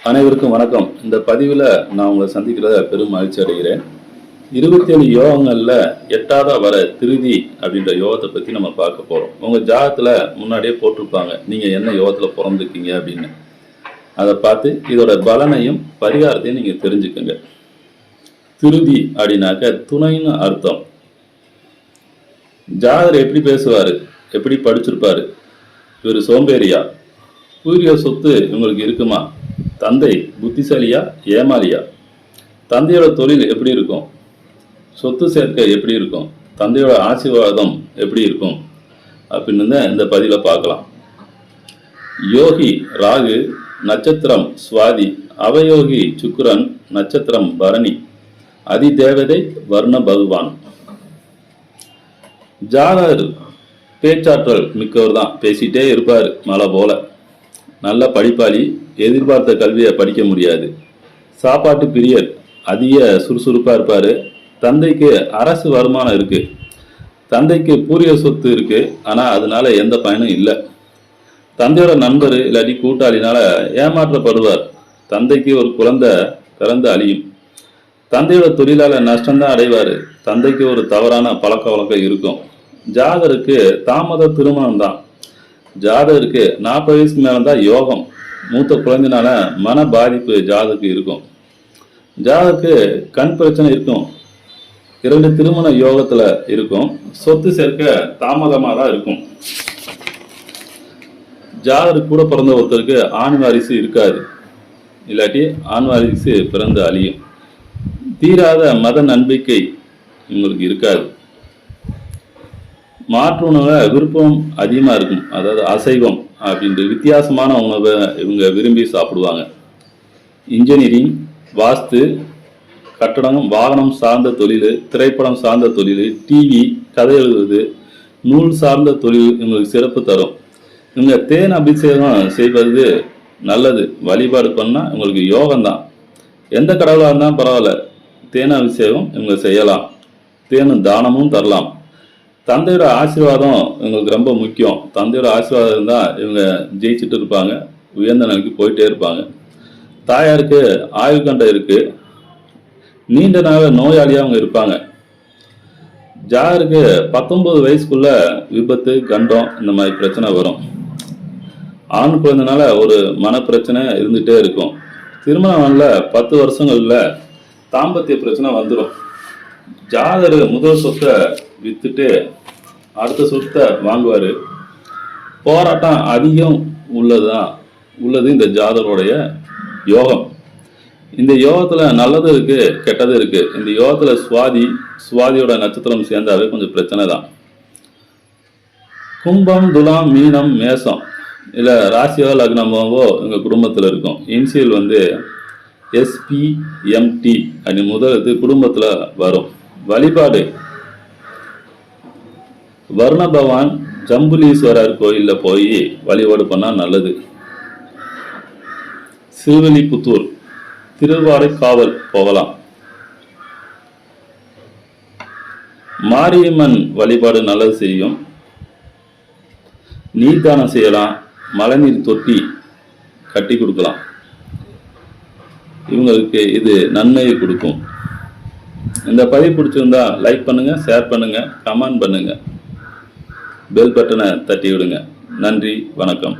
அனைவருக்கும் வணக்கம். இந்த பதிவில் நான் உங்களை சந்திக்கிறத பெரும் மகிழ்ச்சி அடைகிறேன். 27 யோகங்களில் 8ஆவதா வர திருதி அப்படின்ற யோகத்தை பற்றி நம்ம பார்க்க போகிறோம். உங்கள் ஜாதகத்தில் முன்னாடியே போட்டிருப்பாங்க நீங்கள் என்ன யோகத்தில் பிறந்திருக்கீங்க அப்படின்னு. அதை பார்த்து இதோட பலனையும் பரிகாரத்தையும் நீங்கள் தெரிஞ்சுக்கோங்க. திருதி அப்படின்னாக்க துணைன்னு அர்த்தம். ஜாதகர் எப்படி பேசுவார், எப்படி படிச்சிருப்பாரு, இவர் சோம்பேறியா, பூர்வீக சொத்து இவங்களுக்கு இருக்குமா, தந்தை புத்திசாலியா ஏமாலியா, தந்தையோட தொழில் எப்படி இருக்கும், சொத்து சேர்க்கை எப்படி இருக்கும், தந்தையோட ஆசீர்வாதம் எப்படி இருக்கும் அப்படின்னு தான் இந்த பதிவில் பார்க்கலாம். யோகி ராகு, நட்சத்திரம் சுவாதி, அவயோகி சுக்கிரன், நட்சத்திரம் பரணி, அதிதேவதை வர்ண பகவான். ஜாதகர் பேச்சாற்றல் மிக்கவர் தான், பேசிட்டே இருப்பார் மலை போல. நல்ல படிப்பாளி, எதிர்பார்த்த கல்வியை படிக்க முடியாது. சாப்பாட்டு பிரியர், அதிக சுறுசுறுப்பாக இருப்பார். தந்தைக்கு அரசு வருமானம் இருக்குது, தந்தைக்கு பூர்வீக சொத்து இருக்குது, ஆனால் அதனால எந்த பயனும் இல்லை. தந்தையோட நண்பர் இல்லாட்டி கூட்டாளினால ஏமாற்றப்படுவார். தந்தைக்கு ஒரு குழந்தை பிறந்து அழியும். தந்தையோட தொழிலாளர் நஷ்டம்தான் அடைவார். தந்தைக்கு ஒரு தவறான பழக்க வழக்கம் இருக்கும். ஜாதகருக்கு தாமத திருமணம் தான். ஜாதகருக்கு 40 வயசுக்கு மேலே தான் யோகம். மூத்த குழந்தைனால மன பாதிப்பு ஜாதகருக்கு இருக்கும். ஜாதகருக்கு கண் பிரச்சனை இருக்கும். 2 திருமண யோகத்தில் இருக்கும். சொத்து சேர்க்க தாமதமாக தான் இருக்கும். ஜாதகருக்கு கூட பிறந்த ஒருத்தருக்கு ஆண் வாரிசு இருக்காது, இல்லாட்டி ஆண் வாரிசு பிறந்து அழியும். தீராத மத நம்பிக்கை உங்களுக்கு இருக்காது. மாற்று உணவை விருப்பம் அதிகமாக இருக்கும், அதாவது அசைவம் அப்படின்ற வித்தியாசமான உணவை இவங்க விரும்பி சாப்பிடுவாங்க. இன்ஜினியரிங், வாஸ்து, கட்டடம், வாகனம் சார்ந்த தொழில், திரைப்படம் சார்ந்த தொழில், டிவி, கதை எழுதுவது, நூல் சார்ந்த தொழில் இவங்களுக்கு சிறப்பு தரும். இவங்க தேன் அபிஷேகம் செய்வது நல்லது. வழிபாடு பண்ணால் இவங்களுக்கு யோகம்தான். எந்த கடவுளாக இருந்தால் பரவாயில்ல, தேன் அபிஷேகம் இவங்க செய்யலாம். தேனும் தானமும் தரலாம். தந்தையோட ஆசீர்வாதம் இவங்களுக்கு ரொம்ப முக்கியம். தந்தையோட ஆசீர்வாதம் இருந்தால் இவங்க ஜெயிச்சுட்டு இருப்பாங்க, உயர்ந்த நிலைக்கு போயிட்டே இருப்பாங்க. தாயாருக்கு ஆயுள் கண்டம் இருக்குது, நீண்ட நாள் நோயாளியாக அவங்க இருப்பாங்க. ஜாதகருக்கு 19 வயசுக்குள்ள விபத்து, கண்டம் இந்த மாதிரி பிரச்சனை வரும். ஆண் குழந்தைனால ஒரு மனப்பிரச்சனை இருந்துகிட்டே இருக்கும். திருமணம் 10 வருஷங்கள்ல தாம்பத்திய பிரச்சனை வந்துடும். ஜாதகர் முதல் சொத்தை வித்துட்டு அடுத்த சொத்தை வாங்குவார். போராட்டம் அதிகம் உள்ளது இந்த ஜாதகருடைய யோகம். இந்த யோகத்தில் நல்லது இருக்குது, கெட்டது இருக்குது. இந்த யோகத்தில் சுவாதியோட நட்சத்திரம் சேர்ந்தாவே கொஞ்சம் பிரச்சனை தான். கும்பம், துலாம், மீனம், மேசம் இல்லை ராசியோ லக்னமாவோ எங்கள் குடும்பத்தில் இருக்கும். இன்சியல் SPMT அப்படி முதலத்து குடும்பத்தில் வரும். வழிபாடு வர்ண பகவான் ஜம்புலீஸ்வரர் கோயிலில் போய் வழிபாடு பண்ணால் நல்லது. சிறுவில்லிபுத்தூர், திருவாரைக்காவல் போகலாம். மாரியம்மன் வழிபாடு நல்லது செய்யும். நீர்தானம் செய்யலாம். மழைநீர் தொட்டி கட்டி கொடுக்கலாம். இவங்களுக்கு இது நன்மையை கொடுக்கும். இந்த பதிவு பிடிச்சிருந்தா லைக் பண்ணுங்க, ஷேர் பண்ணுங்க, கமெண்ட் பண்ணுங்க, பெல் பட்டனை தட்டி விடுங்க. நன்றி, வணக்கம்.